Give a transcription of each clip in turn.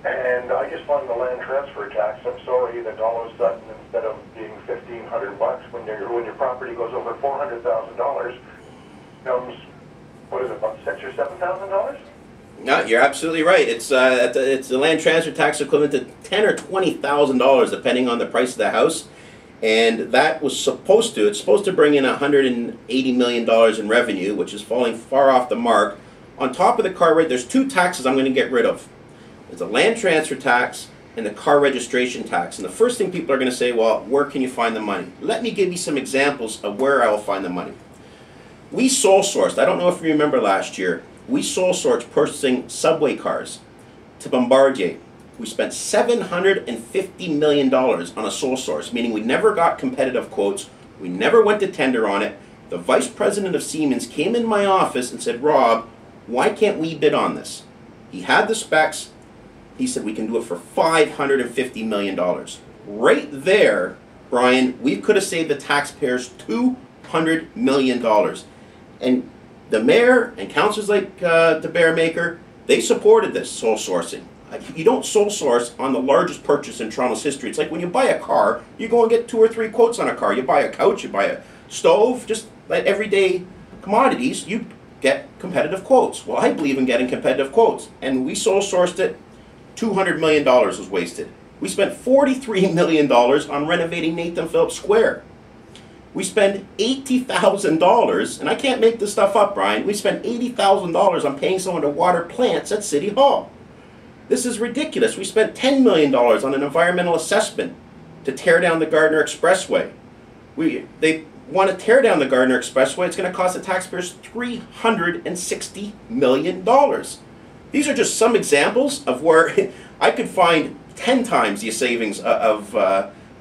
And I just wanted the land transfer tax. I'm sorry that all of a sudden, instead of being $1,500, when your property goes over $400,000, comes, what is it, about $6,000 or $7,000? No, you're absolutely right. It's the land transfer tax equivalent to $10,000 or $20,000, depending on the price of the house. And that was it's supposed to bring in $180 million in revenue, which is falling far off the mark. On top of the car rate, there's two taxes I'm going to get rid of. There's the land transfer tax and the car registration tax. And the first thing people are going to say, well, where can you find the money? Let me give you some examples of where I will find the money. We sole sourced, I don't know if you remember last year, we sole sourced purchasing subway cars to Bombardier. We spent $750 million on a sole source, meaning we never got competitive quotes. We never went to tender on it. The vice president of Siemens came in my office and said, Rob, why can't we bid on this? He had the specs. He said, we can do it for $550 million. Right there, Brian, we could have saved the taxpayers $200 million. And the mayor and councillors like the Bearmaker, they supported this sole sourcing. You don't sole source on the largest purchase in Toronto's history. It's like when you buy a car, you go and get 2 or 3 quotes on a car. You buy a couch, you buy a stove, just like everyday commodities, you get competitive quotes. Well, I believe in getting competitive quotes. And we sole sourced it. $200 million was wasted. We spent $43 million on renovating Nathan Phillips Square. We spend $80,000, and I can't make this stuff up, Brian. We spent $80,000 on paying someone to water plants at City Hall. This is ridiculous. We spent $10 million on an environmental assessment to tear down the Gardiner Expressway. They want to tear down the Gardiner Expressway. It's going to cost the taxpayers $360 million. These are just some examples of where I could find 10 times the savings of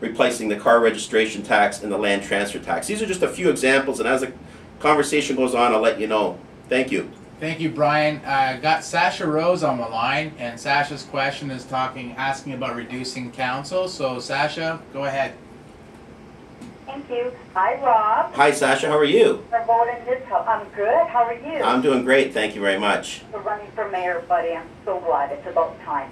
replacing the car registration tax and the land transfer tax. These are just a few examples, and as the conversation goes on, I'll let you know. Thank you. Thank you, Brian. Got Sasha Rose on the line, and Sasha's question is asking about reducing council. So, Sasha, go ahead. Thank you. Hi, Rob. Hi, Sasha. How are you? For voting this house. I'm good. How are you? I'm doing great. Thank you very much. For running for mayor, buddy. I'm so glad. It's about time.